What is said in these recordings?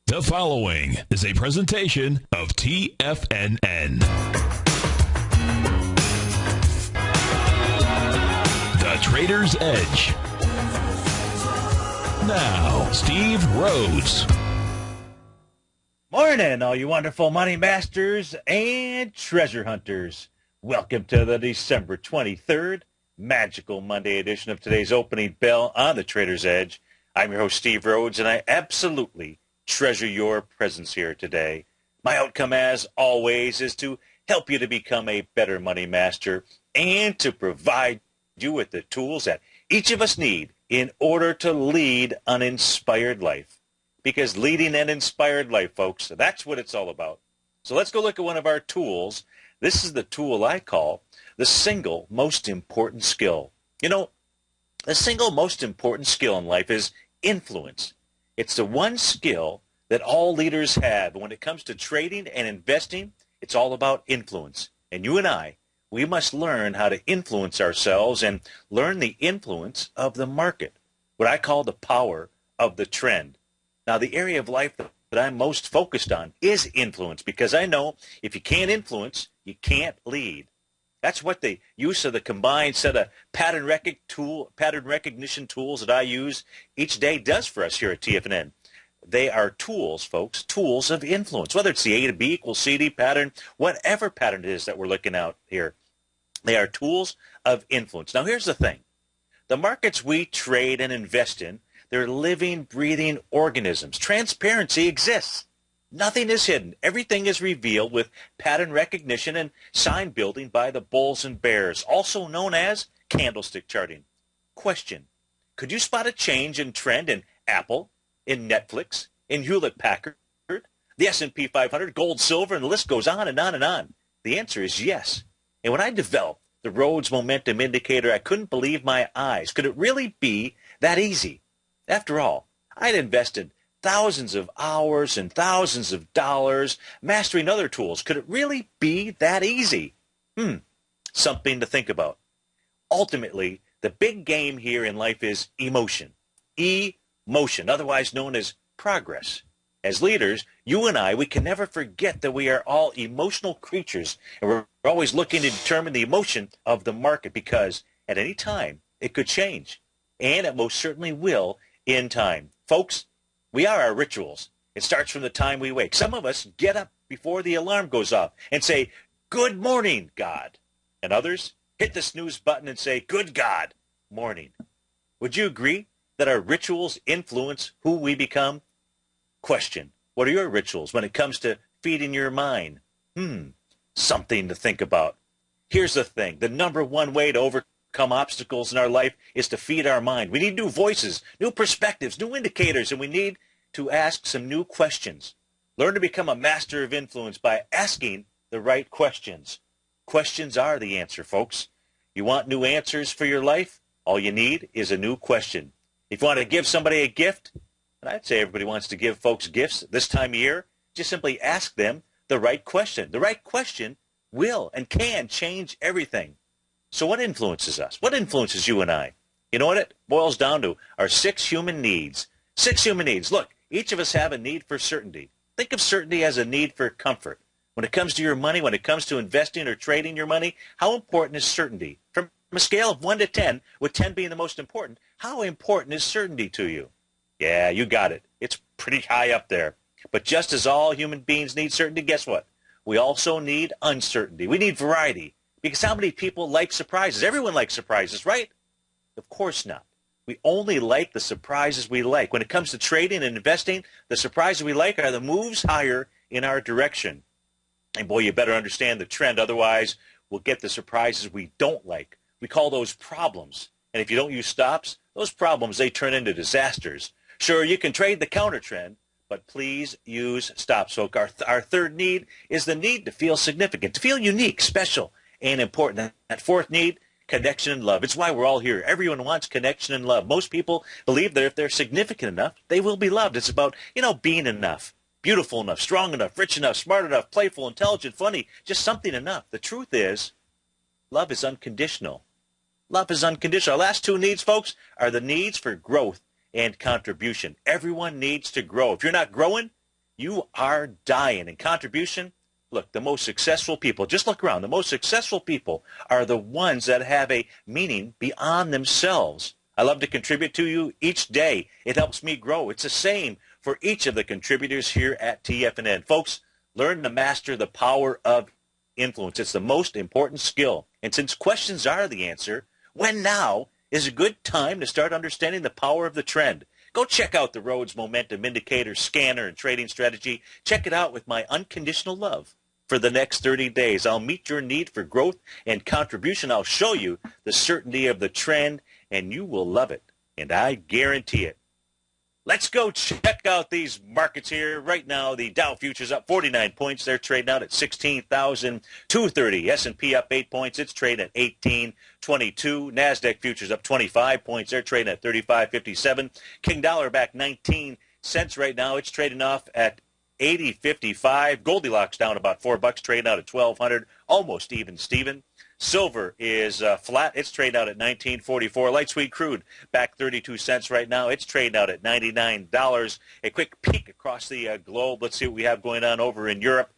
The following is a presentation of TFNN. The Trader's Edge. Now, Steve Rhodes. Morning, all you wonderful money masters and treasure hunters. Welcome to the December 23rd magical Monday edition of today's opening bell on the Trader's Edge. I'm your host, Steve Rhodes, and I absolutely treasure your presence here today. My outcome, as always, is to help you to become a better money master and to provide you with the tools that each of us need in order to lead an inspired life. Because leading an inspired life, folks, that's what it's all about. So let's go look at one of our tools. This is the tool I call the single most important skill. You know, the single most important skill in life is influence. It's the one skill that all leaders have. When it comes to trading and investing, it's all about influence. And you and I, we must learn how to influence ourselves and learn the influence of the market, what I call the power of the trend. Now, the area of life that I'm most focused on is influence, because I know if you can't influence, you can't lead. That's what the use of the combined set of pattern recognition tools that I use each day does for us here at TFNN. They are tools, folks, tools of influence, whether it's the A to B equals CD pattern, whatever pattern it is that we're looking at here. They are tools of influence. Now, here's the thing. The markets we trade and invest in, they're living, breathing organisms. Transparency exists. Nothing is hidden. Everything is revealed with pattern recognition and sign building by the bulls and bears, also known as candlestick charting. Question: could you spot a change in trend in Apple, in Netflix, in Hewlett-Packard, the S&P 500, gold, silver, and the list goes on and on and on? The answer is yes. And when I developed the Rhodes Momentum Indicator, I couldn't believe my eyes. Could it really be that easy? After all, I'd invested thousands of hours and thousands of dollars mastering other tools. Could it really be that easy? Something to think about. Ultimately, the big game here in life is emotion. Emotion, otherwise known as progress. As leaders, you and I, we can never forget that we are all emotional creatures, and we're always looking to determine the emotion of the market, because at any time it could change, and it most certainly will in time. Folks, we are our rituals. It starts from the time we wake. Some of us get up before the alarm goes off and say, "Good morning, God." And others hit the snooze button and say, "Good God, morning." Would you agree that our rituals influence who we become? Question: what are your rituals when it comes to feeding your mind? Something to think about. Here's the thing. The number one way to overcome obstacles in our life is to feed our mind. We need new voices, new perspectives, new indicators, and we need to ask some new questions. Learn to become a master of influence by asking the right questions. Questions are the answer, folks. You want new answers for your life? All you need is a new question. If you want to give somebody a gift, and I'd say everybody wants to give folks gifts this time of year, just simply ask them the right question. The right question will and can change everything. So what influences us? What influences you and I? You know what it boils down to? Our 6 human needs. 6 human needs. Look, each of us have a need for certainty. Think of certainty as a need for comfort. When it comes to your money, when it comes to investing or trading your money, how important is certainty? From a scale of 1 to 10, with 10 being the most important, how important is certainty to you? Yeah, you got it. It's pretty high up there. But just as all human beings need certainty, guess what? We also need uncertainty. We need variety. Because how many people like surprises? Everyone likes surprises, right? Of course not. We only like the surprises we like. When it comes to trading and investing, the surprises we like are the moves higher in our direction. And boy, you better understand the trend. Otherwise, we'll get the surprises we don't like. We call those problems. And if you don't use stops, those problems, they turn into disasters. Sure, you can trade the counter trend, but please use stops. So our third need is the need to feel significant, to feel unique, special, and important. That fourth need, connection and love. It's why we're all here. Everyone wants connection and love. Most people believe that if they're significant enough, they will be loved. It's about, being enough, beautiful enough, strong enough, rich enough, smart enough, playful, intelligent, funny, just something enough. The truth is, love is unconditional. Love is unconditional. Our last 2 needs, folks, are the needs for growth and contribution. Everyone needs to grow. If you're not growing, You are dying. And contribution, look, the most successful people, just look around, the most successful people are the ones that have a meaning beyond themselves. I love to contribute to you each day. It helps me grow. It's the same for each of the contributors here at TFNN. Folks, learn to master the power of influence. It's the most important skill. And since questions are the answer, when now is a good time to start understanding the power of the trend? Go check out the Rhodes Momentum Indicator Scanner and Trading Strategy. Check it out with my unconditional love. For the next 30 days, I'll meet your need for growth and contribution. I'll show you the certainty of the trend, and you will love it, and I guarantee it. Let's go check out these markets here. Right now, the Dow futures up 49 points. They're trading out at 16,230. S&P up 8 points. It's trading at 1822. NASDAQ futures up 25 points. They're trading at 35.57. King dollar back 19 cents right now. It's trading off at 80.55. Goldilocks down about $4, trading out at 1,200. Almost even, Steven. Silver is flat. It's trading out at $19.44. Light sweet crude back 32 cents right now. It's trading out at $99. A quick peek across the globe. Let's see what we have going on over in Europe.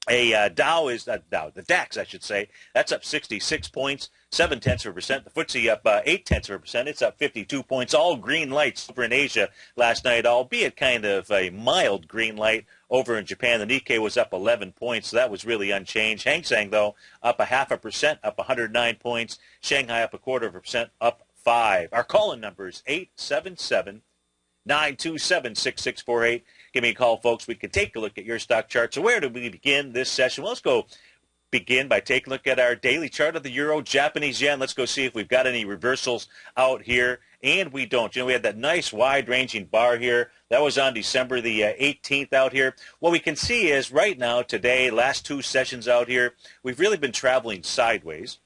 The DAX, I should say, that's up 66 points, 0.7%. The FTSE up 0.8%. It's up 52 points. All green lights over in Asia last night, albeit kind of a mild green light over in Japan. The Nikkei was up 11 points, so that was really unchanged. Hang Seng, though, up 0.5%, up 109 points. Shanghai up 0.25%, up 5. Our call-in number is 877-927-6648. Give me a call, folks. We can take a look at your stock chart. So where do we begin this session? Well, let's go begin by taking a look at our daily chart of the euro, Japanese yen. Let's go see if we've got any reversals out here. And we don't. You know, we had that nice wide-ranging bar here. That was on December the 18th out here. What we can see is right now, today, last two sessions out here, we've really been traveling sideways,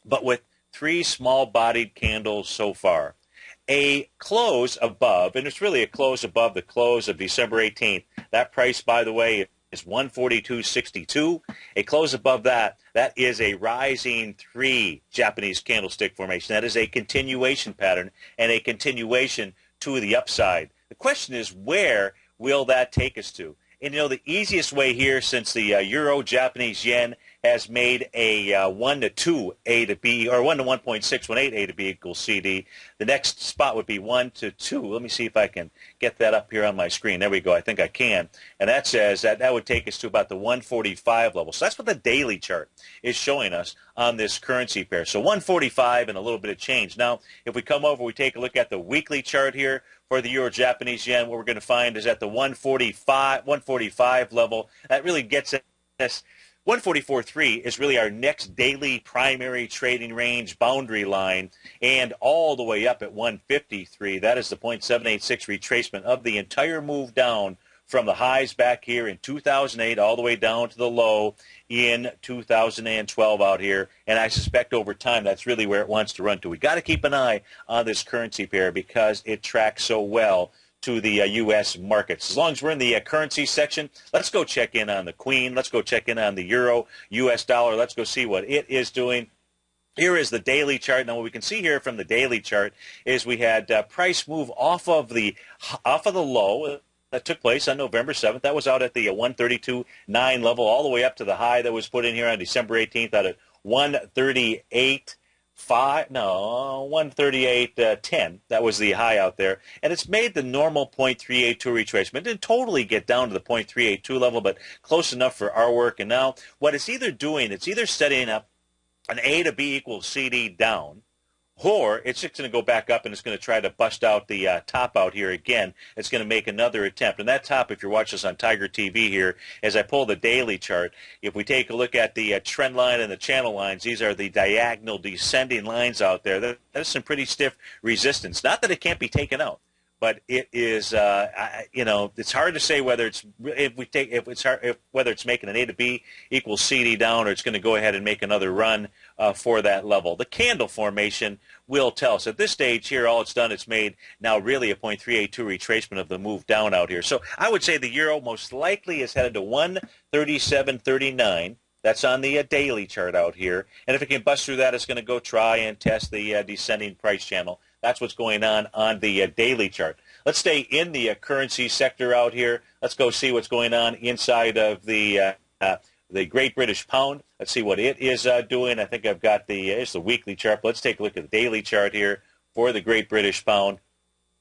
but with three small-bodied candles so far. A close above, and it's really a close above the close of December 18th. That price, by the way, is 142.62. A close above that, that is a rising three Japanese candlestick formation. That is a continuation pattern and a continuation to the upside. The question is, where will that take us to? And, you know, the easiest way here, since the euro, Japanese yen, has made a 1 to 2 A to B, or 1 to 1.618 A to B equals CD. The next spot would be 1 to 2. Let me see if I can get that up here on my screen. There we go. I think I can. And that says that would take us to about the 145 level. So that's what the daily chart is showing us on this currency pair. So 145 and a little bit of change. Now, if we come over, we take a look at the weekly chart here for the euro, Japanese yen. What we're going to find is at the 145 level. That really gets us. 144.3 is really our next daily primary trading range boundary line, and all the way up at 153. That is the 0.786 retracement of the entire move down from the highs back here in 2008 all the way down to the low in 2012 out here. And I suspect over time that's really where it wants to run to. We got to keep an eye on this currency pair because it tracks so well to the U.S. markets. As long as we're in the currency section, let's go check in on the Queen. Let's go check in on the euro, U.S. dollar. Let's go see what it is doing. Here is the daily chart. Now, what we can see here from the daily chart is we had price move off of the low that took place on November 7th. That was out at the 132.9 level, all the way up to the high that was put in here on December 18th out at 138.10. That was the high out there. And it's made the normal 0.382 retracement. It didn't totally get down to the 0.382 level, but close enough for our work. And now what it's either doing, it's either setting up an A to B equals CD down, or it's just going to go back up and it's going to try to bust out the top out here again. It's going to make another attempt. And that top, if you're watching us on TigerTV here, as I pull the daily chart, if we take a look at the trend line and the channel lines, these are the diagonal descending lines out there. That is some pretty stiff resistance. Not that it can't be taken out, but it is, it's hard to say whether it's whether it's making an A to B equals CD down, or it's going to go ahead and make another run for that level. The candle formation will tell us. At this stage here, all it's done, it's made now really a 0.382 retracement of the move down out here. So I would say the euro most likely is headed to 137.39. That's on the daily chart out here. And if it can bust through that, it's going to go try and test the descending price channel. That's what's going on the daily chart. Let's stay in the currency sector out here. Let's go see what's going on inside of the Great British Pound. Let's see what it is doing. I think I've got it's the weekly chart. Let's take a look at the daily chart here for the Great British Pound.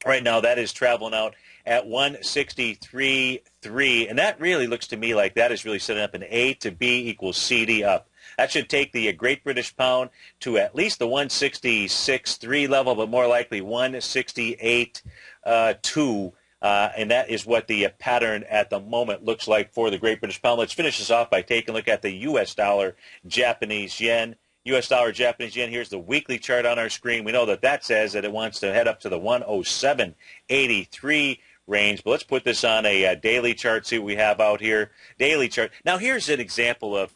Right now, that is traveling out at 163.3, and that really looks to me like that is really setting up an A to B equals CD up. That should take the Great British Pound to at least the 166.3 level, but more likely 168.2. And that is what the pattern at the moment looks like for the Great British Pound. Let's finish this off by taking a look at the U.S. dollar, Japanese yen. U.S. dollar, Japanese yen, here's the weekly chart on our screen. We know that that says that it wants to head up to the 107.83 range. But let's put this on a daily chart, see what we have out here. Daily chart. Now, here's an example of,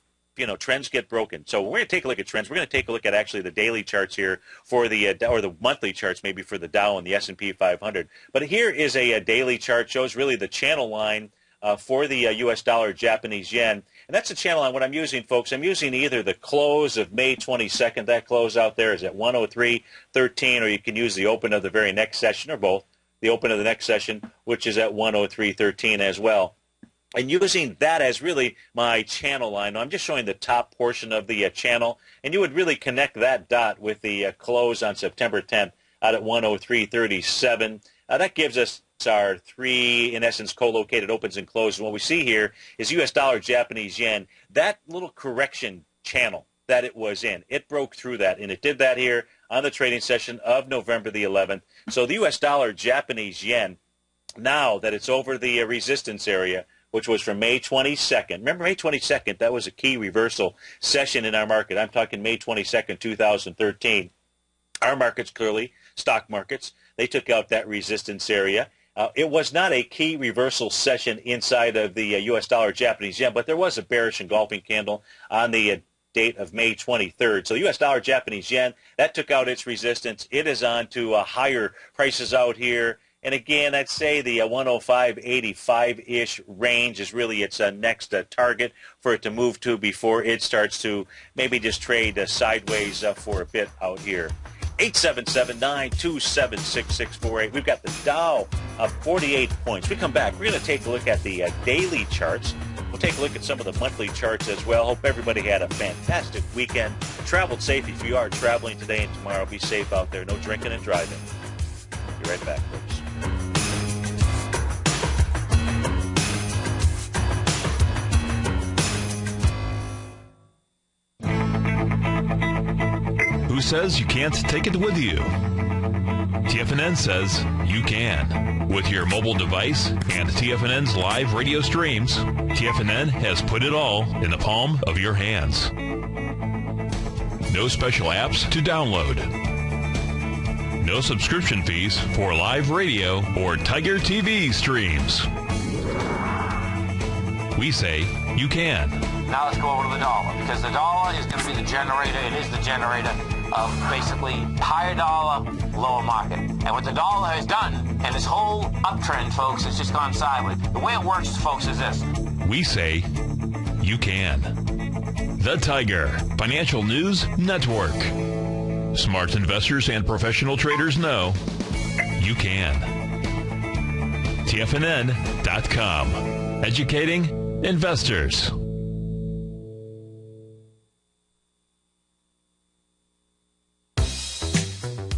trends get broken. So we're going to take a look at trends. We're going to take a look at actually the daily charts here for the, or the monthly charts maybe for the Dow and the S&P 500. But here is a daily chart, shows really the channel line for the U.S. dollar, Japanese yen. And that's the channel line. What I'm using, folks, I'm using either the close of May 22nd. That close out there is at 103.13, or you can use the open of the very next session, or both. The open of the next session, which is at 103.13 as well. And using that as really my channel line. Now, I'm just showing the top portion of the channel, and you would really connect that dot with the close on September 10th out at 103.37. That gives us our three, in essence, co-located opens and closes. And what we see here is U.S. dollar, Japanese yen. That little correction channel that it was in, it broke through that, and it did that here on the trading session of November the 11th. So the U.S. dollar, Japanese yen, now that it's over the resistance area, which was from May 22nd. Remember, May 22nd, that was a key reversal session in our market. I'm talking May 22nd, 2013. Our markets, clearly, stock markets, they took out that resistance area. It was not a key reversal session inside of the U.S. dollar, Japanese yen, but there was a bearish engulfing candle on the date of May 23rd. So U.S. dollar, Japanese yen, that took out its resistance. It is on to higher prices out here. And again, I'd say the 105.85-ish range is really its next target for it to move to before it starts to maybe just trade sideways for a bit out here. 877-927-6648. We've got the Dow up 48 points. We come back. We're going to take a look at the daily charts. We'll take a look at some of the monthly charts as well. Hope everybody had a fantastic weekend. Traveled safe if you are traveling today and tomorrow. Be safe out there. No drinking and driving. Be right back, folks. Who says you can't take it with you? TFNN says you can. With your mobile device and TFNN's live radio streams, TFNN has put it all in the palm of your hands. No special apps to download. No subscription fees for live radio or TigerTV streams. We say you can. Now let's go over to the dollar, because the dollar is going to be the generator. It is the generator of basically higher dollar, lower market. And what the dollar has done, and this whole uptrend, folks, has just gone sideways. The way it works, folks, is this. We say you can. The Tiger Financial News Network. Smart investors and professional traders know you can. TFNN.com. Educating investors.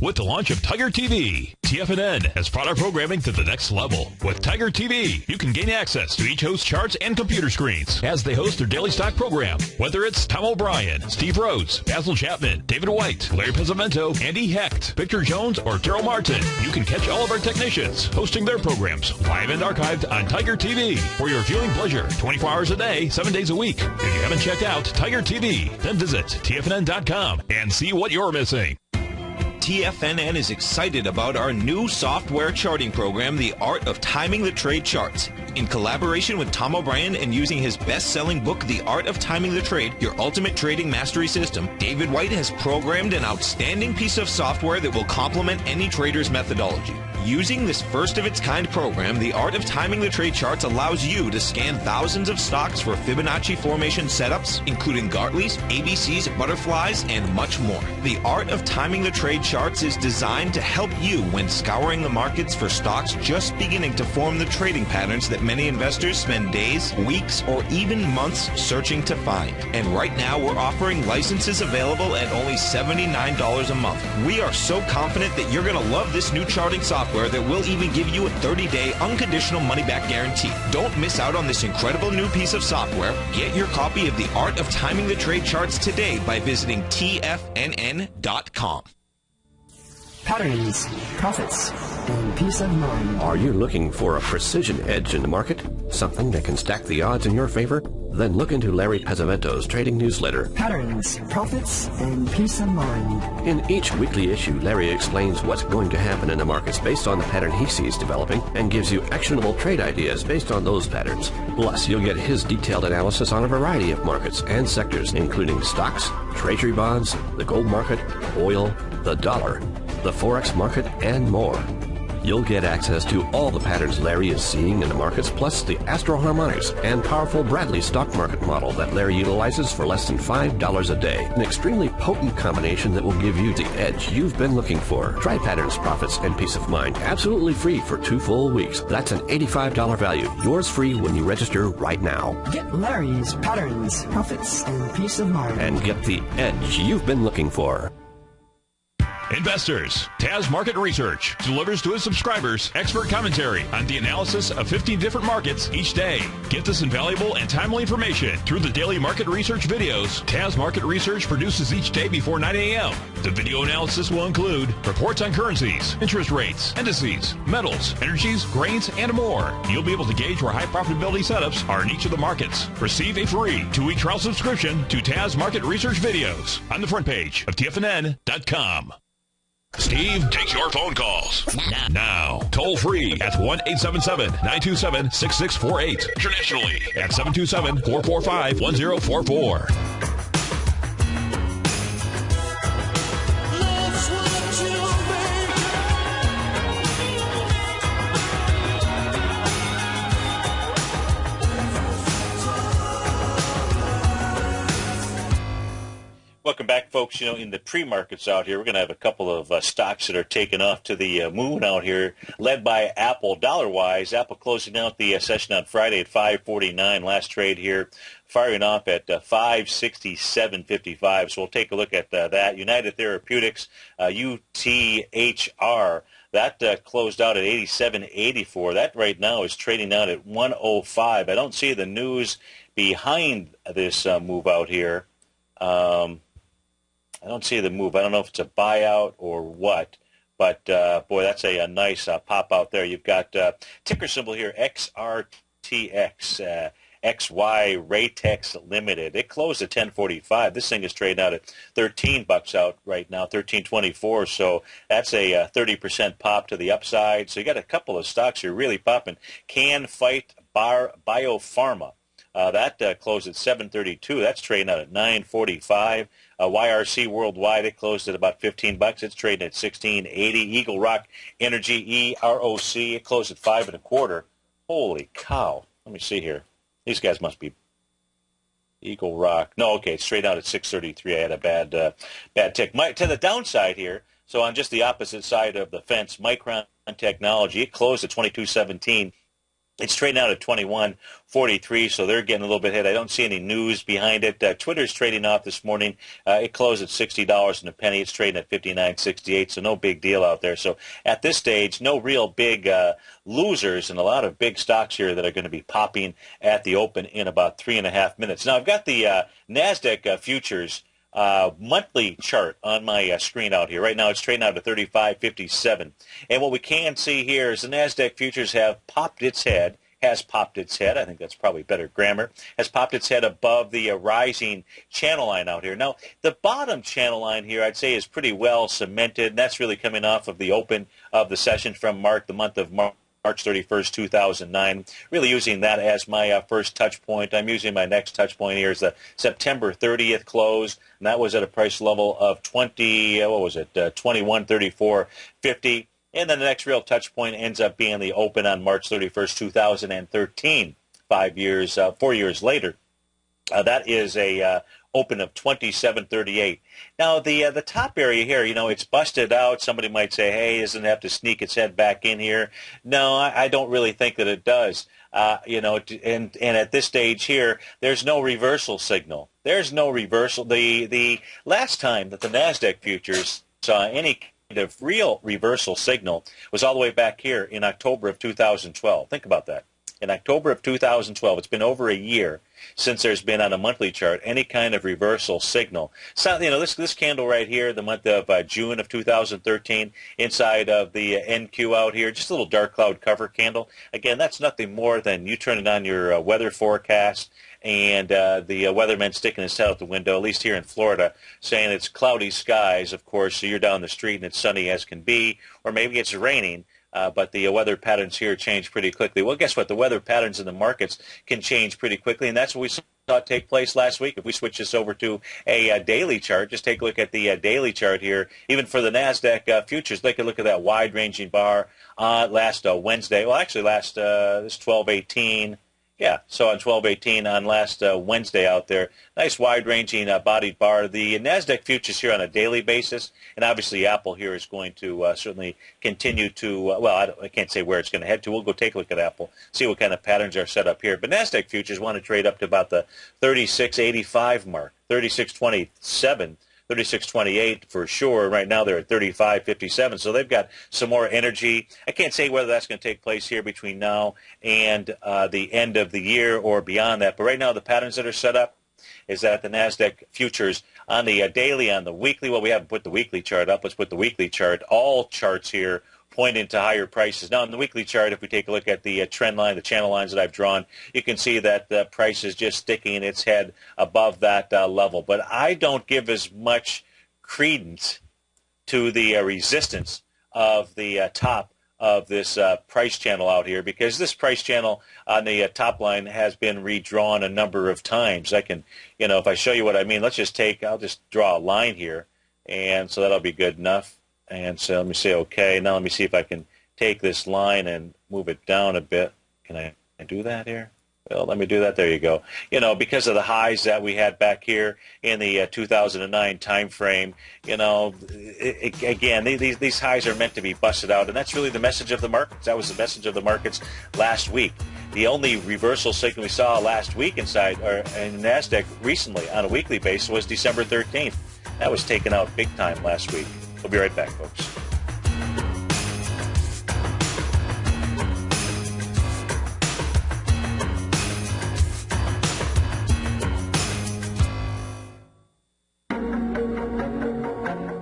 With the launch of TigerTV, TFNN has brought our programming to the next level. With TigerTV, you can gain access to each host's charts and computer screens as they host their daily stock program. Whether it's Tom O'Brien, Steve Rhodes, Basil Chapman, David White, Larry Pezzamento, Andy Hecht, Victor Jones, or Terrell Martin, you can catch all of our technicians hosting their programs live and archived on TigerTV for your viewing pleasure 24 hours a day, 7 days a week. If you haven't checked out TigerTV, then visit TFNN.com and see what you're missing. TFNN is excited about our new software charting program, The Art of Timing the Trade Charts. In collaboration with Tom O'Brien and using his best-selling book, The Art of Timing the Trade, Your Ultimate Trading Mastery System, David White has programmed an outstanding piece of software that will complement any trader's methodology. Using this first-of-its-kind program, the Art of Timing the Trade Charts allows you to scan thousands of stocks for Fibonacci formation setups, including Gartley's, ABC's, butterflies, and much more. The Art of Timing the Trade Charts is designed to help you when scouring the markets for stocks just beginning to form the trading patterns that many investors spend days, weeks, or even months searching to find. And right now, we're offering licenses available at only $79 a month. We are so confident that you're going to love this new charting software that will even give you a 30-day unconditional money-back guarantee. Don't miss out on this incredible new piece of software. Get your copy of The Art of Timing the Trade Charts today by visiting TFNN.com. Patterns, profits, and peace of mind. Are you looking for a precision edge in the market? Something that can stack the odds in your favor? Then look into Larry Pesavento's trading newsletter. Patterns, profits, and peace of mind. In each weekly issue, Larry explains what's going to happen in the markets based on the pattern he sees developing and gives you actionable trade ideas based on those patterns. Plus, you'll get his detailed analysis on a variety of markets and sectors, including stocks, treasury bonds, the gold market, oil, the dollar, the Forex market, and more. You'll get access to all the patterns Larry is seeing in the markets, plus the Astro Harmonics and powerful Bradley stock market model that Larry utilizes for less than $5 a day. An extremely potent combination that will give you the edge you've been looking for. Try Patterns, Profits, and Peace of Mind absolutely free for 2 full weeks. That's an $85 value. Yours free when you register right now. Get Larry's Patterns, Profits, and Peace of Mind. And get the edge you've been looking for. Investors, Taz Market Research delivers to its subscribers expert commentary on the analysis of 15 different markets each day. Get this invaluable and timely information through the daily market research videos Taz Market Research produces each day before 9 a.m. The video analysis will include reports on currencies, interest rates, indices, metals, energies, grains, and more. You'll be able to gauge where high profitability setups are in each of the markets. Receive a free 2-week trial subscription to Taz Market Research videos on the front page of TFNN.com. Steve takes your phone calls now. Toll free at 1-877-927-6648. Internationally at 727-445-1044. Welcome back, folks. You know, in the pre-markets out here, we're going to have a couple of stocks that are taking off to the moon out here, led by Apple. Dollar-wise, Apple closing out the session on Friday at $5.49. Last trade here, firing off at $567.55. So we'll take a look at that. United Therapeutics, UTHR, that closed out at $87.84. That right now is trading out at $105. I don't see the news behind this move out here. I don't see the move. I don't know if it's a buyout or what, but boy, that's a nice pop out there. You've got ticker symbol here, XRTX, XY Ratex Limited. It closed at $10.45. This thing is trading out at $13 out right now, $13.24. So that's a 30% pop to the upside. So you got a couple of stocks here really popping. Can Fight Biopharma. That closed at $7.32. That's trading out at $9.45. YRC Worldwide, it closed at about $15. It's trading at $16.80. Eagle Rock Energy, EROC, it closed at $5.25. Holy cow! Let me see here. These guys must be Eagle Rock. No, okay, it's straight out at $6.33. I had a bad tick. To the downside here. So on just the opposite side of the fence, Micron Technology, it closed at $22.17. It's trading out at $21.43, so they're getting a little bit ahead. I don't see any news behind it. Twitter's trading off this morning. It closed at $60 and a penny. It's trading at $59.68, so no big deal out there. So at this stage, no real big losers and a lot of big stocks here that are going to be popping at the open in about 3.5 minutes. Now, I've got the NASDAQ futures monthly chart on my screen out here. Right now it's trading out at 35.57. And what we can see here is the NASDAQ futures has popped its head, I think that's probably better grammar, has popped its head above the rising channel line out here. Now, the bottom channel line here I'd say is pretty well cemented, and that's really coming off of the open of the session from the month of March 31st, 2009, really using that as my first touch point. I'm using my next touch point here is the September 30th close, and that was at a price level of 21.34.50. And then the next real touch point ends up being the open on March 31st, 2013, 4 years later. That is a open of 27.38. Now, the top area here, it's busted out. Somebody might say, hey, doesn't it have to sneak its head back in here? No, I don't really think that it does. And at this stage here, there's no reversal signal. There's no reversal. The last time that the NASDAQ futures saw any kind of real reversal signal was all the way back here in October of 2012. Think about that. In October of 2012, it's been over a year since there's been on a monthly chart any kind of reversal signal. So, this candle right here, the month of June of 2013, inside of the NQ out here, just a little dark cloud cover candle. Again, that's nothing more than you turning on your weather forecast and the weatherman sticking his head out the window, at least here in Florida, saying it's cloudy skies, of course, so you're down the street and it's sunny as can be, or maybe it's raining. But the weather patterns here change pretty quickly. Well, guess what? The weather patterns in the markets can change pretty quickly, and that's what we saw take place last week. If we switch this over to a daily chart, just take a look at the daily chart here. Even for the NASDAQ futures, take a look at that wide-ranging bar last Wednesday. Well, actually, this 12/18. Yeah, so on 12/18 on last Wednesday out there, nice wide-ranging bodied bar. The NASDAQ futures here on a daily basis, and obviously Apple here is going to certainly continue to, I can't say where it's going to head to. We'll go take a look at Apple, see what kind of patterns are set up here. But NASDAQ futures want to trade up to about the 36.85 mark, 36.27. 36.28 for sure. Right now they're at 35.57, so they've got some more energy. I can't say whether that's going to take place here between now and the end of the year or beyond that, but right now the patterns that are set up is that the NASDAQ futures on the daily, on the weekly, we haven't put the weekly chart up. Let's put the weekly chart. All charts here pointing to higher prices. Now, in the weekly chart, if we take a look at the trend line, the channel lines that I've drawn, you can see that the price is just sticking its head above that level. But I don't give as much credence to the resistance of the top of this price channel out here, because this price channel on the top line has been redrawn a number of times. I can, if I show you what I mean, I'll just draw a line here, and so that'll be good enough. And so let me say okay. Now let me see if I can take this line and move it down a bit. Can I do that here? Well, let me do that. There you go. Because of the highs that we had back here in the 2009 time frame, again, these highs are meant to be busted out, and that's really the message of the markets. That was the message of the markets last week. The only reversal signal we saw last week in NASDAQ recently on a weekly basis was December 13th. That was taken out big time last week. We'll be right back, folks.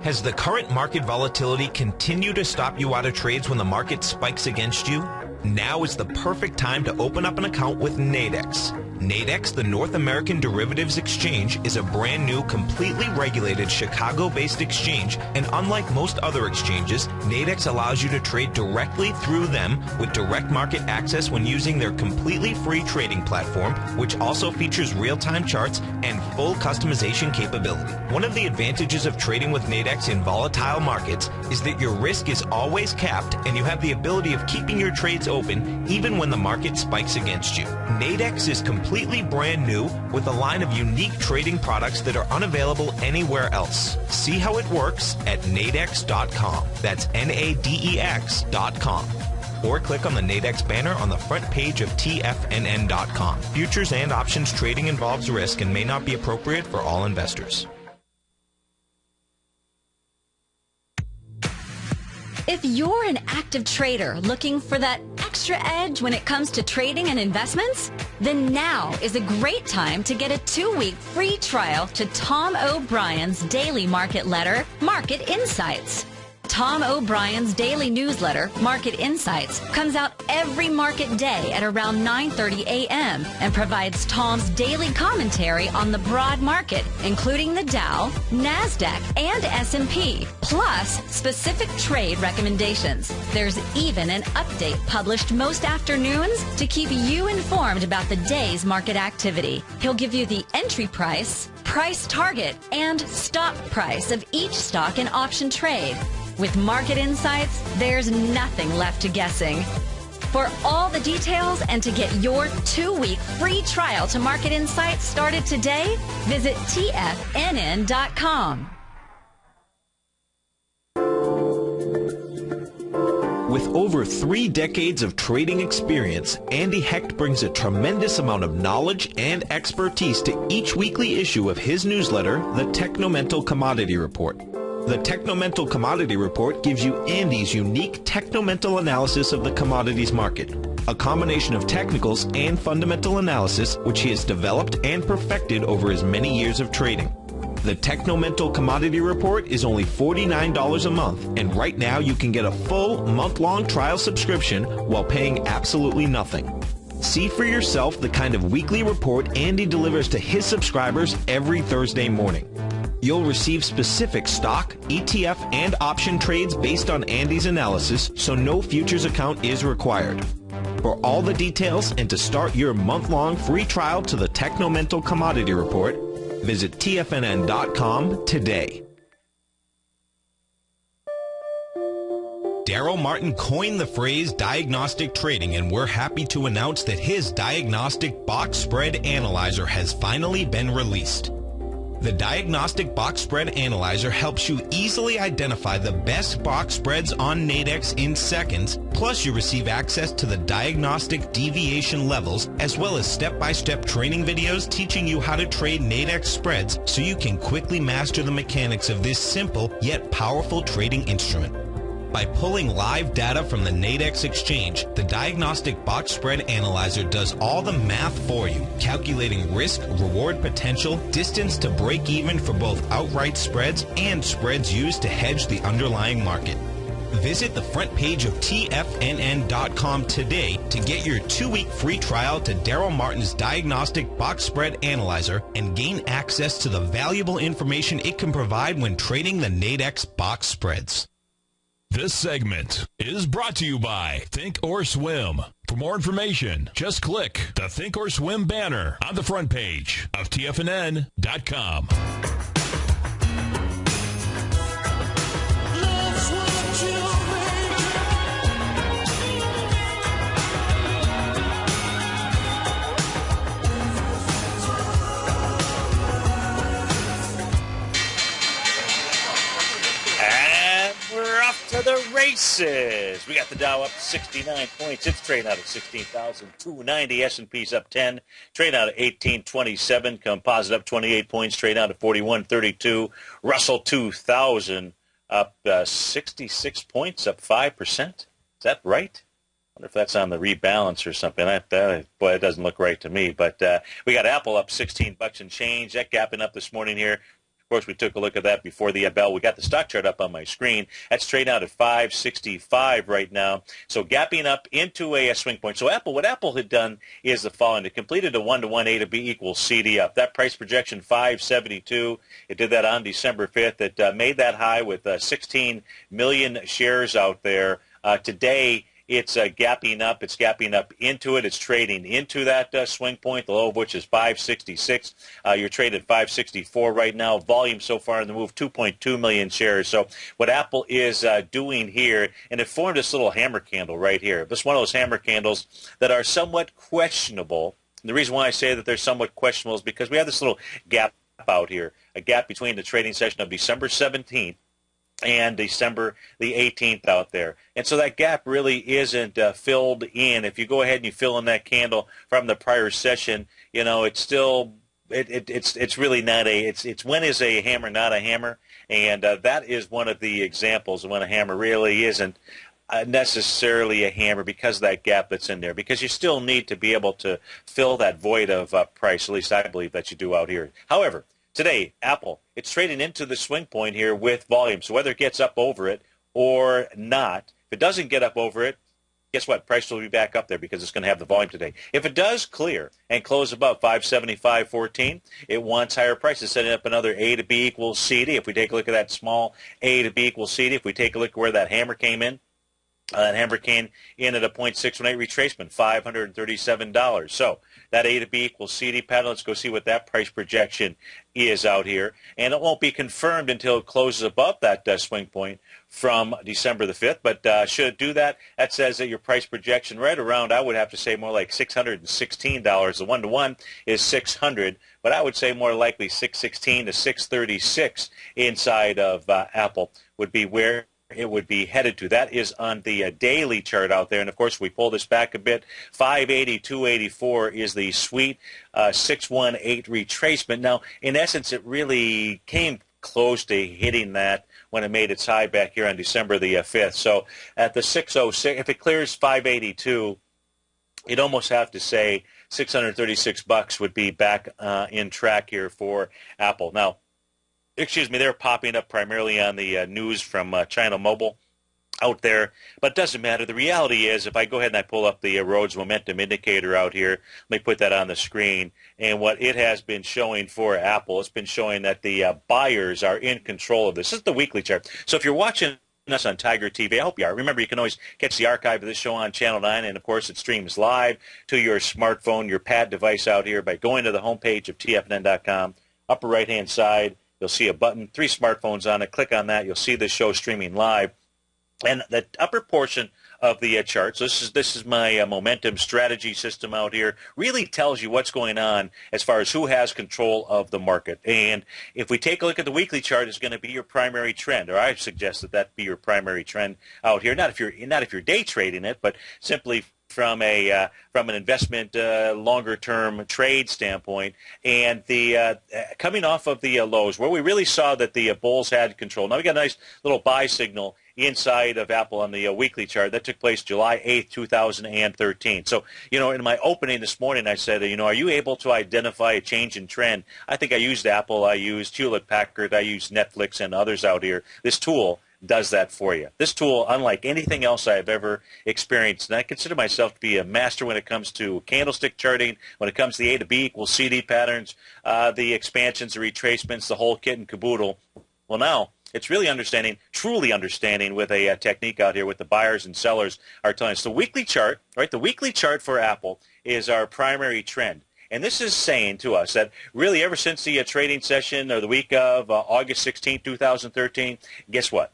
Has the current market volatility continued to stop you out of trades when the market spikes against you? Now is the perfect time to open up an account with Nadex. Nadex, the North American Derivatives Exchange, is a brand new, completely regulated Chicago-based exchange, and unlike most other exchanges, Nadex allows you to trade directly through them with direct market access when using their completely free trading platform, which also features real-time charts and full customization capability. One of the advantages of trading with Nadex in volatile markets is that your risk is always capped and you have the ability of keeping your trades open even when the market spikes against you. Nadex is completely brand new with a line of unique trading products that are unavailable anywhere else. See how it works at nadex.com. That's NADEX.com. Or click on the Nadex banner on the front page of TFNN.com. Futures and options trading involves risk and may not be appropriate for all investors. If you're an active trader looking for that extra edge when it comes to trading and investments, then now is a great time to get a 2-week free trial to Tom O'Brien's daily market letter, Market Insights. Tom O'Brien's daily newsletter, Market Insights, comes out every market day at around 9:30 a.m. and provides Tom's daily commentary on the broad market, including the Dow, NASDAQ, and S&P, plus specific trade recommendations. There's even an update published most afternoons to keep you informed about the day's market activity. He'll give you the entry price, price target, and stop price of each stock and option trade. With market insights, there's nothing left to guessing. For all the details and to get your 2-week free trial to Market Insights started today, visit TFNN.com. With over 3 decades of trading experience, Andy Hecht brings a tremendous amount of knowledge and expertise to each weekly issue of his newsletter, the Technomental Commodity Report. The Technomental Commodity Report gives you Andy's unique technomental analysis of the commodities market, a combination of technicals and fundamental analysis which he has developed and perfected over his many years of trading. The Technomental Commodity Report is only $49 a month, and right now you can get a full month-long trial subscription while paying absolutely nothing. See for yourself the kind of weekly report Andy delivers to his subscribers every Thursday morning. You'll receive specific stock, ETF, and option trades based on Andy's analysis, so no futures account is required. For all the details and to start your month-long free trial to the Technomental Commodity Report, visit TFNN.com today. Daryl Martin coined the phrase diagnostic trading, and we're happy to announce that his diagnostic box spread analyzer has finally been released. The Diagnostic Box Spread Analyzer helps you easily identify the best box spreads on Nadex in seconds, plus you receive access to the diagnostic deviation levels, as well as step-by-step training videos teaching you how to trade Nadex spreads so you can quickly master the mechanics of this simple yet powerful trading instrument. By pulling live data from the Nadex exchange, the Diagnostic Box Spread Analyzer does all the math for you, calculating risk, reward potential, distance to break even for both outright spreads and spreads used to hedge the underlying market. Visit the front page of TFNN.com today to get your 2-week free trial to Daryl Martin's Diagnostic Box Spread Analyzer and gain access to the valuable information it can provide when trading the Nadex box spreads. This segment is brought to you by Think or Swim. For more information, just click the Think or Swim banner on the front page of TFNN.com. To the races. We got the Dow up 69 points. It's trading out at 16,290. S&P's up 10. Trading out at 1827. Composite up 28 points. Trading out at 4132. Russell 2000 up 66 points, up 5%. Is that right? I wonder if that's on the rebalance or something. Boy, it doesn't look right to me. But we got Apple up 16 bucks and change. That gapping up this morning here. Of course, we took a look at that before the bell. We got the stock chart up on my screen. That's trading out at 565 right now. So gapping up into a swing point. So what Apple had done is the following. It completed a 1-to-1 A to B equals CD up. That price projection, 572. It did that on December 5th. It made that high with 16 million shares out there. Today, it's gapping up. It's gapping up into it. It's trading into that swing point, the low of which is 566. You're trading at 564 right now. Volume so far in the move, 2.2 million shares. So what Apple is doing here, and it formed this little hammer candle right here. This is one of those hammer candles that are somewhat questionable. And the reason why I say that they're somewhat questionable is because we have this little gap out here, a gap between the trading session of December 17th and December the 18th out there. And so that gap really isn't filled in. If you go ahead and you fill in that candle from the prior session, you know, it's still, it's really not it's when is a hammer not a hammer? And that is one of the examples of when a hammer really isn't necessarily a hammer because of that gap that's in there, because you still need to be able to fill that void of price, at least I believe that you do out here. However, today, Apple, it's trading into the swing point here with volume. So whether it gets up over it or not, if it doesn't get up over it, guess what? Price will be back up there because it's going to have the volume today. If it does clear and close above 575.14, it wants higher prices, setting up another A to B equals CD. If we take a look at that small A to B equals CD, if we take a look at where that hammer came in, That hammer came in at a 0.618 retracement, $537. So that A to B equals CD pattern. Let's go see what that price projection is out here. And it won't be confirmed until it closes above that swing point from December the 5th. But should it do that, that says that your price projection right around, I would have to say more like $616. The 1-to-1 is $600, but I would say more likely $616 to $636 inside of Apple would be where it would be headed to. That is on the daily chart out there. And, of course, we pull this back a bit. 580, 284 is the sweet 618 retracement. Now, in essence, it really came close to hitting that when it made its high back here on December the 5th. So at the 606, if it clears 582, you'd almost have to say $636 would be back in track here for Apple. Now, excuse me, they're popping up primarily on the news from China Mobile out there, but it doesn't matter. The reality is, if I go ahead and I pull up the Rhodes Momentum Indicator out here, let me put that on the screen, and what it has been showing for Apple, it's been showing that the buyers are in control of this. This is the weekly chart. So if you're watching us on Tiger TV, I hope you are. Remember, you can always catch the archive of this show on Channel 9, and, of course, it streams live to your smartphone, your pad device out here by going to the homepage of TFNN.com, upper right-hand side. You'll see a button, 3 smartphones on it. Click on that. You'll see this show streaming live. And the upper portion of the chart, so this is my momentum strategy system out here, really tells you what's going on as far as who has control of the market. And if we take a look at the weekly chart, it's going to be your primary trend, or I suggest that be your primary trend out here. Not if you're day trading it, but simply from an investment longer term trade standpoint, and the coming off of the lows where we really saw that the bulls had control. Now we got a nice little buy signal inside of Apple on the weekly chart that took place July 8th, 2013. So, in my opening this morning, I said, are you able to identify a change in trend? I think I used Apple, I used Hewlett-Packard, I used Netflix and others out here. This tool does that for you. This tool, unlike anything else I've ever experienced, and I consider myself to be a master when it comes to candlestick charting, when it comes to the A to B equals CD patterns, the expansions, the retracements, the whole kit and caboodle. Well, now it's really truly understanding with a technique out here with the buyers and sellers are telling us. The weekly chart, right? The weekly chart for Apple is our primary trend. And this is saying to us that really ever since the trading session or the week of August 16, 2013, guess what?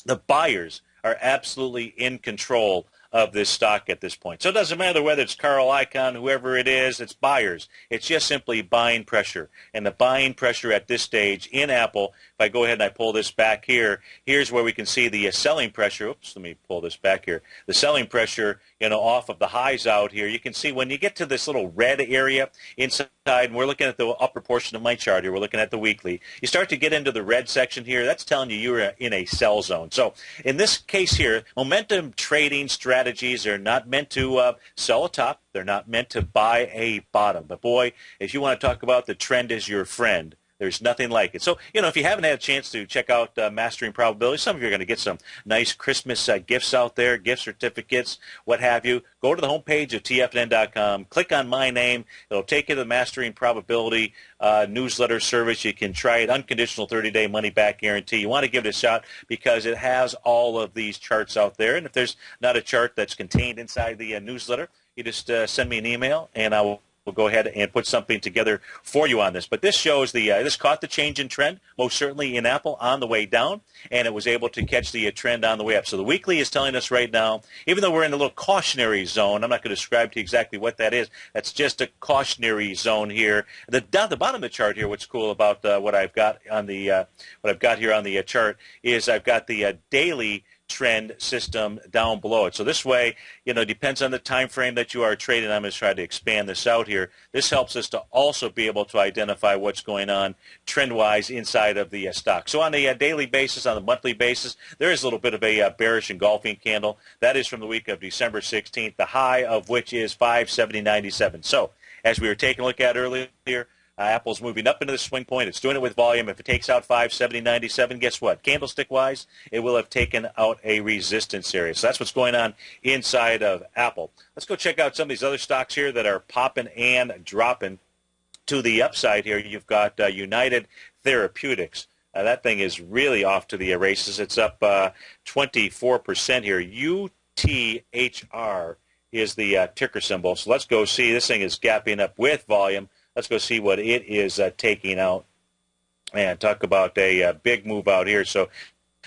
The buyers are absolutely in control of this stock at this point. So it doesn't matter whether it's Carl Icahn, whoever it is, it's buyers. It's just simply buying pressure. And the buying pressure at this stage in Apple, if I go ahead and I pull this back here, here's where we can see the selling pressure. Oops, let me pull this back here. The selling pressure, off of the highs out here. You can see when you get to this little red area inside, and we're looking at the upper portion of my chart here. We're looking at the weekly. You start to get into the red section here. That's telling you you're in a sell zone. So in this case here, momentum trading strategies are not meant to sell a top. They're not meant to buy a bottom. But boy, if you want to talk about the trend is your friend, there's nothing like it. So, if you haven't had a chance to check out Mastering Probability, some of you are going to get some nice Christmas gifts out there, gift certificates, what have you. Go to the homepage of TFNN.com, click on my name. It'll take you to the Mastering Probability newsletter service. You can try it, unconditional 30-day money-back guarantee. You want to give it a shot because it has all of these charts out there. And if there's not a chart that's contained inside the newsletter, you just send me an email, and I will go ahead and put something together for you on this. But this shows this caught the change in trend, most certainly in Apple on the way down, and it was able to catch the trend on the way up. So the weekly is telling us right now, even though we're in a little cautionary zone, I'm not going to describe to you exactly what that is. That's just a cautionary zone here. Down the bottom of the chart here, what's cool about what I've got on the here on the chart is I've got the daily trend system down below it. So this way, depends on the time frame that you are trading. I'm going to try to expand this out here. This helps us to also be able to identify what's going on trend-wise inside of the stock. So on a daily basis, on a monthly basis, there is a little bit of a bearish engulfing candle. That is from the week of December 16th, the high of which is 570.97. So as we were taking a look at earlier, Apple's moving up into the swing point. It's doing it with volume. If it takes out 570.97, guess what? Candlestick-wise, it will have taken out a resistance area. So that's what's going on inside of Apple. Let's go check out some of these other stocks here that are popping and dropping to the upside here. You've got United Therapeutics. That thing is really off to the races. It's up 24% here. UTHR is the ticker symbol. So let's go see. This thing is gapping up with volume. Let's go see what it is taking out and talk about a big move out here. So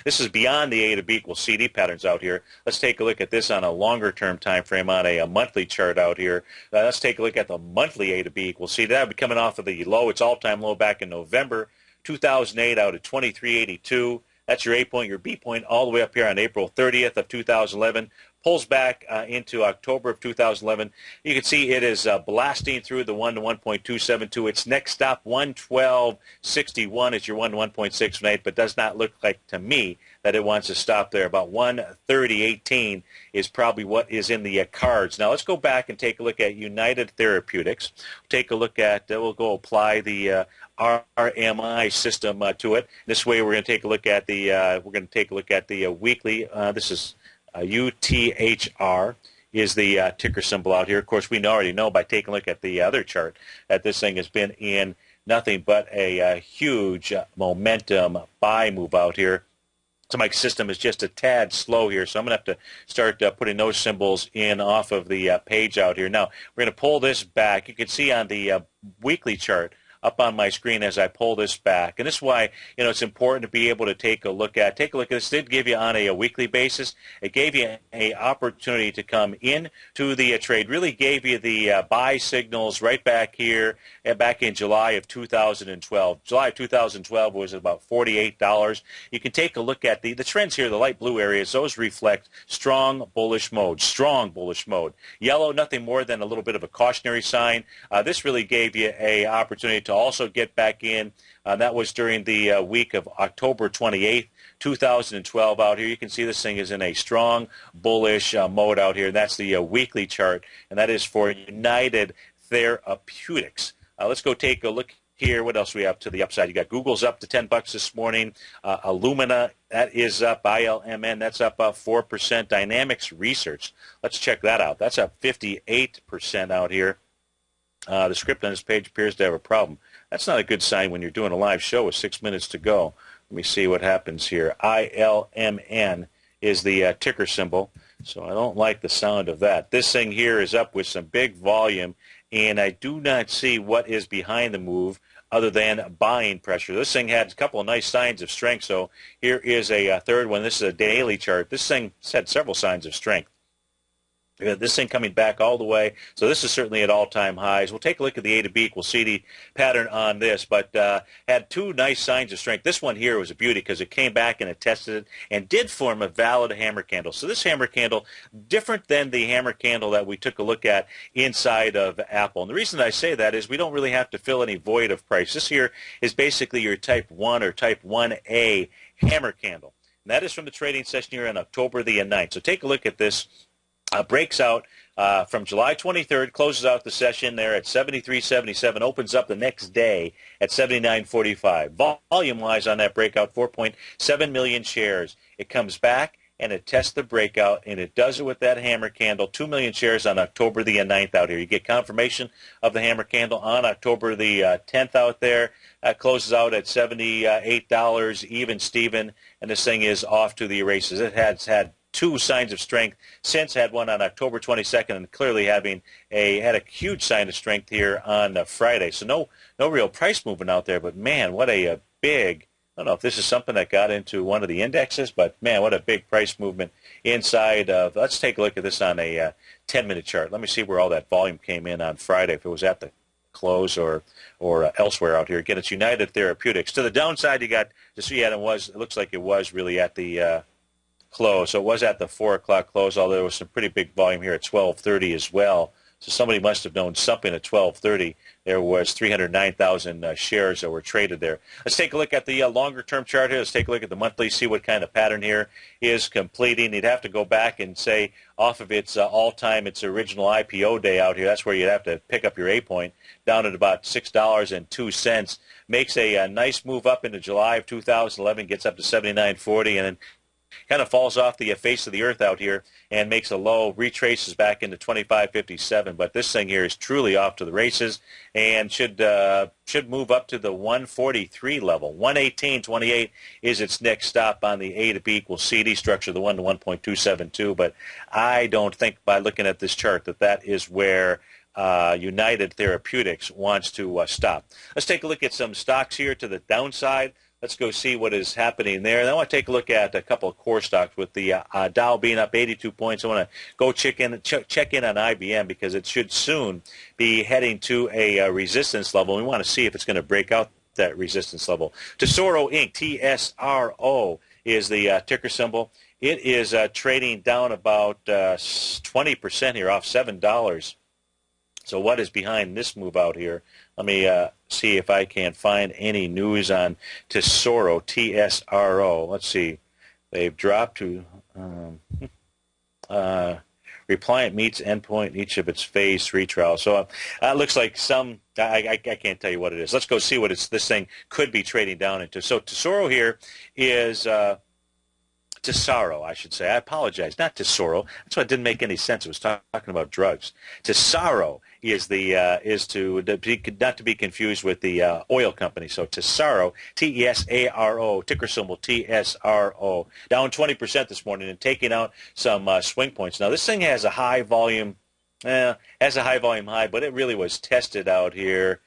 this is beyond the A to B equals CD patterns out here. Let's take a look at this on a longer-term time frame on a monthly chart out here. Let's take a look at the monthly A to B equals CD. That would be coming off of the low. It's all-time low back in November 2008 out at 2382. That's your A point, your B point, all the way up here on April 30th of 2011. Pulls back into October of 2011. You can see it is blasting through the 1 to 1.272. Its next stop, 112.61. It's your 1 to 1.618, but does not look like to me that it wants to stop there. About 130.18 is probably what is in the cards. Now let's go back and take a look at United Therapeutics. Take a look at, we'll go apply the RMI system to it. This way we're going to take a look at the weekly. This is UTHR is the ticker symbol out here. Of course, we already know by taking a look at the other chart that this thing has been in nothing but a huge momentum buy move out here. So my system is just a tad slow here, so I'm going to have to start putting those symbols in off of the page out here. Now, we're going to pull this back. You can see on the weekly chart up on my screen as I pull this back. And this is why, it's important to be able to take a look at this. Did give you on a weekly basis. It gave you an opportunity to come in to the trade. Really gave you the buy signals right back here, back in July of 2012. July of 2012 was about $48. You can take a look at the trends here, the light blue areas. Those reflect strong bullish mode, Yellow, nothing more than a little bit of a cautionary sign. This really gave you an opportunity to also get back in. That was during the week of October 28th, 2012 out here. You can see this thing is in a strong bullish mode out here. That's the weekly chart, and that is for United Therapeutics. Let's go take a look here. What else do we have to the upside? You got Google's up to $10 this morning. Illumina, that is up. ILMN, that's up 4%. Dynamics Research, let's check that out. That's up 58% out here. The script on this page appears to have a problem. That's not a good sign when you're doing a live show with 6 minutes to go. Let me see what happens here. ILMN is the ticker symbol, so I don't like the sound of that. This thing here is up with some big volume, and I do not see what is behind the move other than buying pressure. This thing had a couple of nice signs of strength, so here is a third one. This is a daily chart. This thing had several signs of strength. This thing coming back all the way. So this is certainly at all-time highs. We'll take a look at the A to B equals CD pattern on this, but had two nice signs of strength. This one here was a beauty because it came back and it tested it and did form a valid hammer candle. So this hammer candle, different than the hammer candle that we took a look at inside of Apple. And the reason I say that is we don't really have to fill any void of price. This here is basically your type 1 or type 1A hammer candle. And that is from the trading session here on October the 9th. So take a look at this. Breaks out from July 23rd, closes out the session there at 73.77, opens up the next day at 79.45. Volume-wise on that breakout, 4.7 million shares. It comes back and it tests the breakout, and it does it with that hammer candle, 2 million shares on October the 9th out here. You get confirmation of the hammer candle on October the 10th out there. Closes out at $78, even Steven, and this thing is off to the races. It has had two signs of strength since, had one on October 22nd, and clearly had a huge sign of strength here on Friday. So no real price movement out there, but man, what a big, I don't know if this is something that got into one of the indexes, but man, what a big price movement inside of, let's take a look at this on a 10-minute chart. Let me see where all that volume came in on Friday, if it was at the close or elsewhere out here. Again, it's United Therapeutics. To the downside, you got, just so it looks like it was really at the close. So it was at the 4 o'clock close, although there was some pretty big volume here at 12:30 as well. So somebody must have known something at 12:30. There was 309,000 shares that were traded there. Let's take a look at the longer-term chart here. Let's take a look at the monthly, see what kind of pattern here is completing. You'd have to go back and say off of its all-time, its original IPO day out here, that's where you'd have to pick up your A point, down at about $6.02. Makes a nice move up into July of 2011, gets up to 79.40, and then kind of falls off the face of the earth out here and makes a low, retraces back into 25.57. But this thing here is truly off to the races and should move up to the 143 level. 118.28 is its next stop on the A to B equals CD structure, the 1 to 1.272. But I don't think by looking at this chart that is where United Therapeutics wants to stop. Let's take a look at some stocks here to the downside. Let's go see what is happening there. And I want to take a look at a couple of core stocks with the Dow being up 82 points. I want to go check in on IBM because it should soon be heading to a resistance level. We want to see if it's going to break out that resistance level. Tesoro Inc., TSRO, is the ticker symbol. It is trading down about 20% here, off $7. So what is behind this move out here? Let me see if I can find any news on Tesoro, TSRO. Let's see. They've dropped to Repliant meets endpoint in each of its phase 3 trials. So it looks like I can't tell you what it is. Let's go see what this thing could be trading down into. So Tesoro here is Tesoro, I should say. I apologize. Not Tesoro. That's why it didn't make any sense. It was talking about drugs. Tesoro is not to be confused with the oil company. So Tesoro, T-E-S-A-R-O, ticker symbol TSRO, down 20% this morning and taking out some swing points. Now this thing has a high volume, high, but it really was tested out here.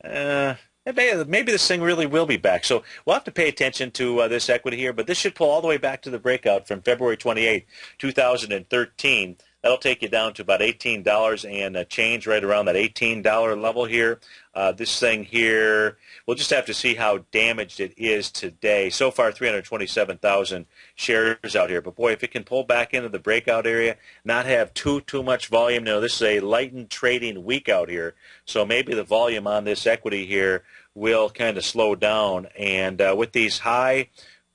Maybe this thing really will be back. So we'll have to pay attention to this equity here, but this should pull all the way back to the breakout from February 28, 2013. That'll take you down to about $18 and change, right around that $18 level here. This thing here, we'll just have to see how damaged it is today. So far, 327,000 shares out here. But, boy, if it can pull back into the breakout area, not have too much volume. Now, this is a lightened trading week out here, so maybe the volume on this equity here will kind of slow down. And with these high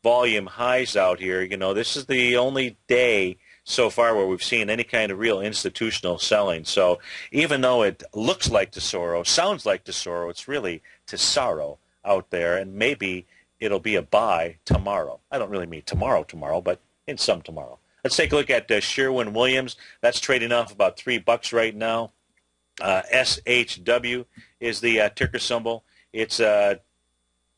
volume highs out here, this is the only day so far where we've seen any kind of real institutional selling. So even though it looks like Tesoro, sounds like Tesoro, it's really Tesoro out there, and maybe it'll be a buy tomorrow. I don't really mean tomorrow, but in some tomorrow. Let's take a look at Sherwin-Williams. That's trading off about $3 right now. SHW is the ticker symbol. It's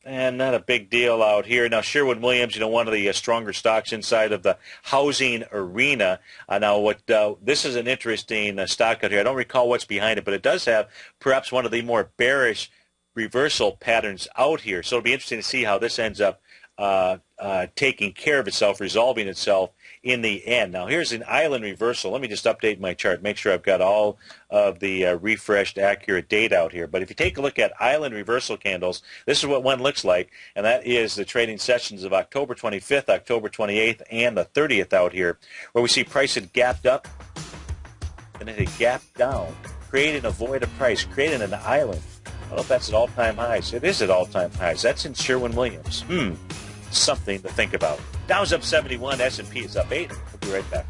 and not a big deal out here. Now, Sherwin-Williams, one of the stronger stocks inside of the housing arena. Now, this is an interesting stock out here. I don't recall what's behind it, but it does have perhaps one of the more bearish reversal patterns out here. So it'll be interesting to see how this ends up taking care of itself, resolving itself in the end. Now, here's an island reversal. Let me just update my chart, make sure I've got all of the refreshed, accurate data out here. But if you take a look at island reversal candles, this is what one looks like, and that is the trading sessions of October 25th, October 28th, and the 30th out here, where we see price had gapped up, and it had gapped down, creating a void of price, creating an island. I don't know if that's at all-time highs. It is at all-time highs. That's in Sherwin-Williams. Something to think about. Dow's up 71, S&P is up 8. We'll be right back.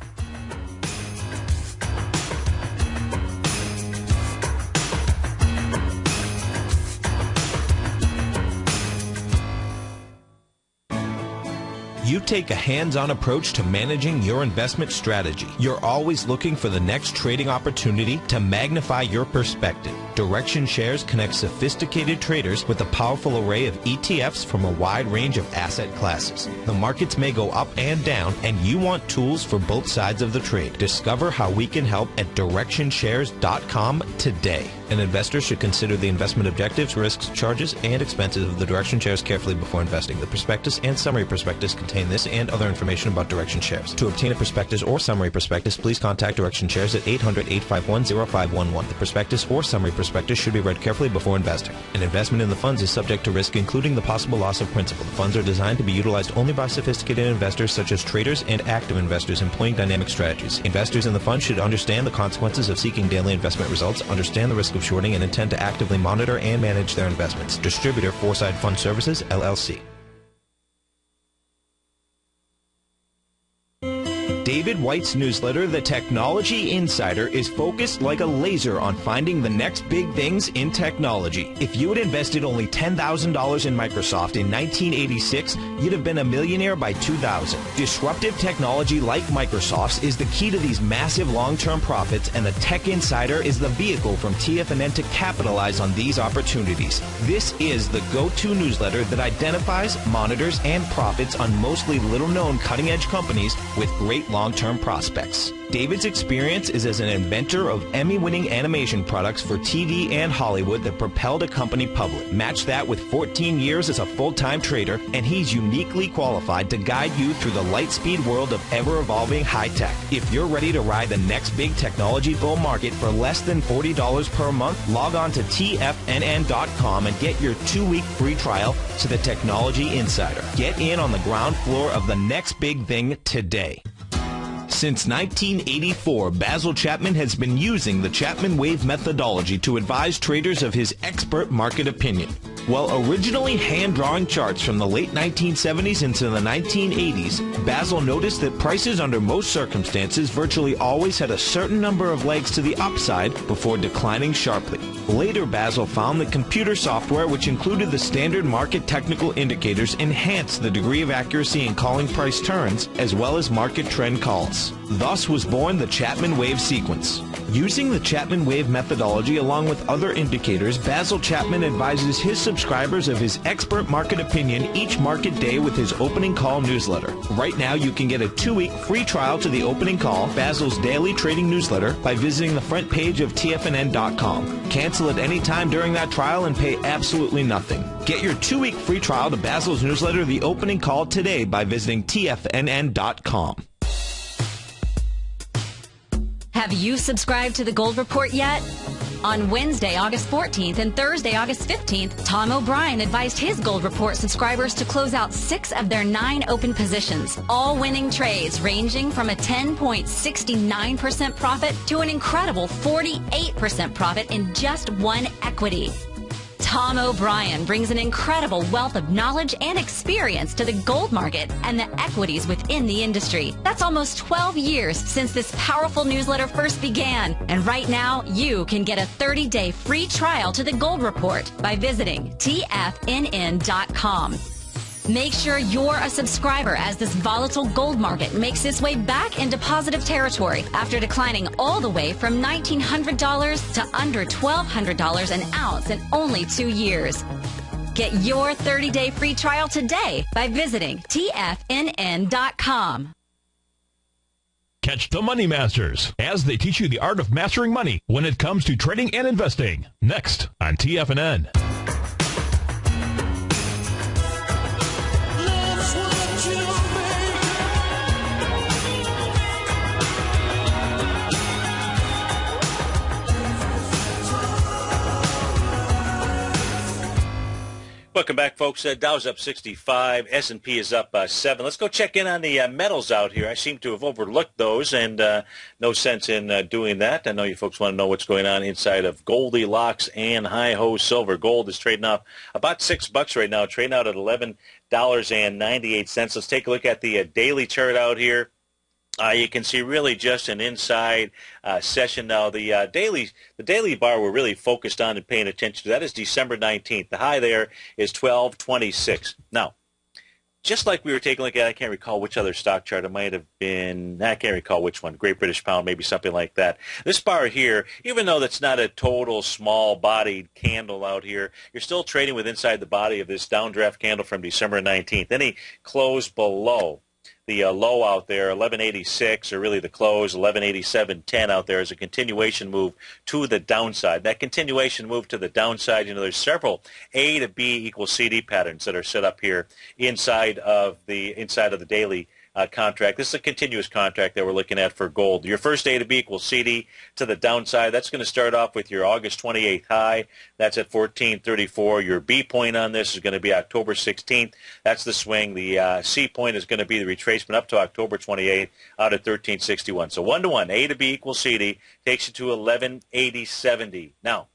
You take a hands-on approach to managing your investment strategy. You're always looking for the next trading opportunity to magnify your perspective. Direction Shares connects sophisticated traders with a powerful array of ETFs from a wide range of asset classes. The markets may go up and down, and you want tools for both sides of the trade. Discover how we can help at DirectionShares.com today. An investor should consider the investment objectives, risks, charges, and expenses of the Direction Shares carefully before investing. The prospectus and summary prospectus contain this and other information about Direction Shares. To obtain a prospectus or summary prospectus, please contact Direction Shares at 800-851-0511. The prospectus or summary prospectus should be read carefully before investing. An investment in the funds is subject to risk, including the possible loss of principal. The funds are designed to be utilized only by sophisticated investors such as traders and active investors employing dynamic strategies. Investors in the fund should understand the consequences of seeking daily investment results, understand the risk of shorting, and intend to actively monitor and manage their investments. Distributor, Foreside Fund Services, LLC. David David White's newsletter, The Technology Insider, is focused like a laser on finding the next big things in technology. If you had invested only $10,000 in Microsoft in 1986, you'd have been a millionaire by 2000. Disruptive technology like Microsoft's is the key to these massive long-term profits, and the Tech Insider is the vehicle from TFNN to capitalize on these opportunities. This is the go-to newsletter that identifies, monitors, and profits on mostly little-known cutting-edge companies with great long-term prospects. David's experience is as an inventor of Emmy-winning animation products for TV and Hollywood that propelled a company public. Match that with 14 years as a full-time trader, and he's uniquely qualified to guide you through the light-speed world of ever-evolving high-tech. If you're ready to ride the next big technology bull market for less than $40 per month, log on to TFNN.com and get your 2-week free trial to the Technology Insider. Get in on the ground floor of the next big thing today. Since 1984, Basil Chapman has been using the Chapman Wave methodology to advise traders of his expert market opinion. While originally hand-drawing charts from the late 1970s into the 1980s, Basil noticed that prices under most circumstances virtually always had a certain number of legs to the upside before declining sharply. Later, Basil found that computer software, which included the standard market technical indicators, enhanced the degree of accuracy in calling price turns, as well as market trend calls. Thus was born the Chapman Wave sequence. Using the Chapman Wave methodology along with other indicators, Basil Chapman advises his subscribers of his expert market opinion each market day with his opening call newsletter. Right now, you can get a 2-week free trial to the opening call, Basil's daily trading newsletter, by visiting the front page of TFNN.com. Cancel at any time during that trial and pay absolutely nothing. Get your 2-week free trial to Basil's newsletter, The Opening Call, today by visiting TFNN.com. Have you subscribed to the Gold Report yet? On Wednesday, August 14th and Thursday, August 15th, Tom O'Brien advised his Gold Report subscribers to close out 6 of their 9 open positions, all winning trades ranging from a 10.69% profit to an incredible 48% profit in just one equity. Tom O'Brien brings an incredible wealth of knowledge and experience to the gold market and the equities within the industry. That's almost 12 years since this powerful newsletter first began. And right now, you can get a 30-day free trial to the Gold Report by visiting TFNN.com. Make sure you're a subscriber as this volatile gold market makes its way back into positive territory after declining all the way from $1,900 to under $1,200 an ounce in only 2 years. Get your 30-day free trial today by visiting TFNN.com. Catch the Money Masters as they teach you the art of mastering money when it comes to trading and investing. Next on TFNN. Welcome back, folks. Dow's up 65. S&P is up 7. Let's go check in on the metals out here. I seem to have overlooked those, and no sense in doing that. I know you folks want to know what's going on inside of Goldilocks and Hi-Ho Silver. Gold is trading off about $6 right now, trading out at $11.98. Let's take a look at the daily chart out here. You can see really just an inside session now. The daily bar we're really focused on and paying attention to, that is December 19th. The high there is 1226. Now, just like we were taking a look at, I can't recall which other stock chart it might have been. I can't recall which one. Great British Pound, maybe something like that. This bar here, even though that's not a total small-bodied candle out here, you're still trading with inside the body of this downdraft candle from December 19th. Then he closed below the low out there, 1186, or really the close, 1187.10 out there, is a continuation move to the downside. That continuation move to the downside, there's several A to B equals CD patterns that are set up here inside of the daily contract. This is a continuous contract that we're looking at for gold. Your first A to B equals CD to the downside. That's going to start off with your August 28th high. That's at 1434. Your B point on this is going to be October 16th. That's the swing. The C point is going to be the retracement up to October 28th out at 1361. So 1-to-1, A to B equals CD takes you to 1180.70. Now,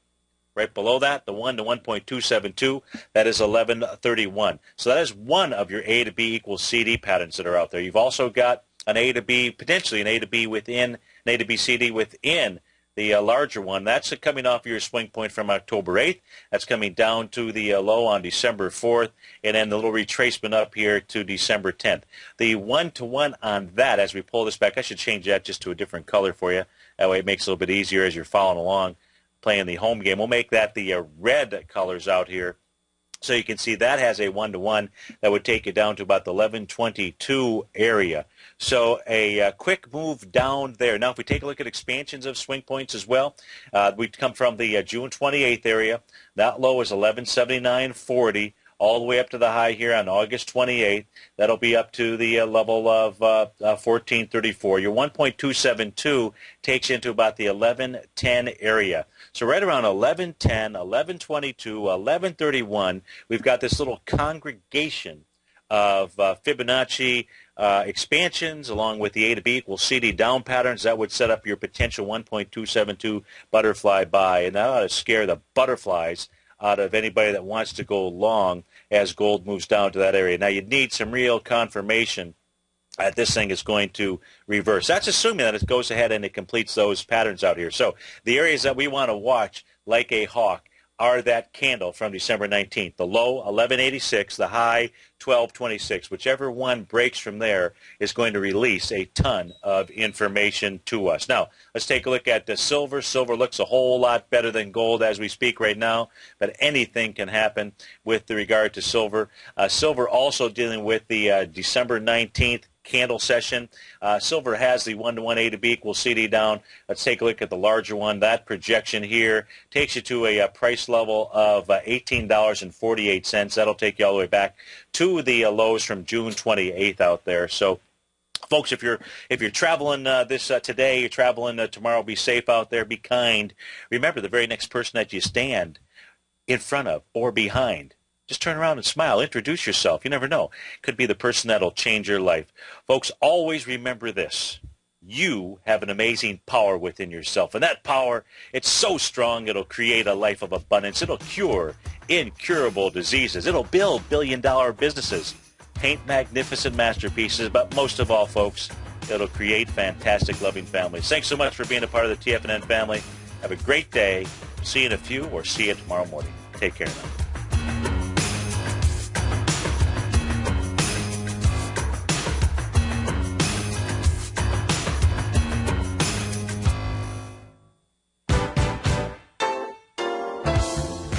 right below that, the 1 to 1.272, that is 1131. So that is one of your A to B equals CD patterns that are out there. You've also got an A to B, potentially an A to B within, an A to B CD within the larger one. That's coming off your swing point from October 8th. That's coming down to the low on December 4th, and then the little retracement up here to December 10th. The 1-to-1 on that, as we pull this back, I should change that just to a different color for you. That way it makes it a little bit easier as you're following along, playing the home game. We'll make that the red colors out here. So you can see that has a 1-to-1 that would take it down to about the 1122 area. So a quick move down there. Now, if we take a look at expansions of swing points as well, we come from the June 28th area. That low is 1179.40. All the way up to the high here on August 28th. That'll be up to the level of 1434. Your 1.272 takes you into about the 1110 area. So right around 1110, 1122, 1131, we've got this little congregation of Fibonacci expansions along with the A to B equals CD down patterns. That would set up your potential 1.272 butterfly buy, and that ought to scare the butterflies out of anybody that wants to go long as gold moves down to that area. Now, you need some real confirmation that this thing is going to reverse. That's assuming that it goes ahead and it completes those patterns out here. So the areas that we want to watch like a hawk are that candle from December 19th. The low, 1186, the high, 1226. Whichever one breaks from there is going to release a ton of information to us. Now, let's take a look at the silver. Silver looks a whole lot better than gold as we speak right now, but anything can happen with regard to silver. Silver also dealing with the December 19th candle session. Silver has the 1-to-1 A to B equals CD down. Let's take a look at the larger one. That projection here takes you to a price level of $18.48. That'll take you all the way back to the lows from June 28th out there. So, folks, if you're traveling today, you're traveling tomorrow, be safe out there, be kind. Remember, the very next person that you stand in front of or behind, just turn around and smile. Introduce yourself. You never know. Could be the person that'll change your life. Folks, always remember this. You have an amazing power within yourself. And that power, it's so strong, it'll create a life of abundance. It'll cure incurable diseases. It'll build billion-dollar businesses, paint magnificent masterpieces. But most of all, folks, it'll create fantastic, loving families. Thanks so much for being a part of the TFNN family. Have a great day. See you in a few, or see you tomorrow morning. Take care now.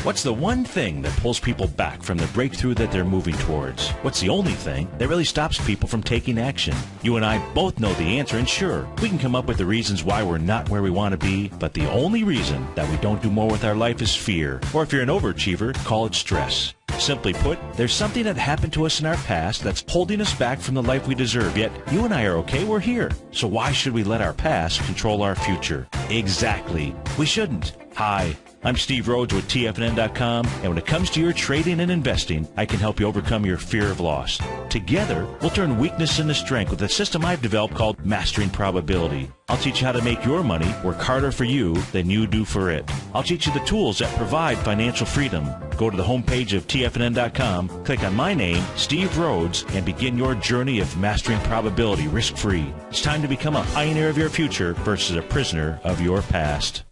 What's the one thing that pulls people back from the breakthrough that they're moving towards? What's the only thing that really stops people from taking action? You and I both know the answer, and sure, we can come up with the reasons why we're not where we want to be, but the only reason that we don't do more with our life is fear. Or if you're an overachiever, call it stress. Simply put, there's something that happened to us in our past that's holding us back from the life we deserve, yet you and I are okay, we're here. So why should we let our past control our future? Exactly. We shouldn't. Hi, I'm Steve Rhodes with TFNN.com, and when it comes to your trading and investing, I can help you overcome your fear of loss. Together, we'll turn weakness into strength with a system I've developed called Mastering Probability. I'll teach you how to make your money work harder for you than you do for it. I'll teach you the tools that provide financial freedom. Go to the homepage of TFNN.com, click on my name, Steve Rhodes, and begin your journey of mastering probability risk-free. It's time to become a pioneer of your future versus a prisoner of your past.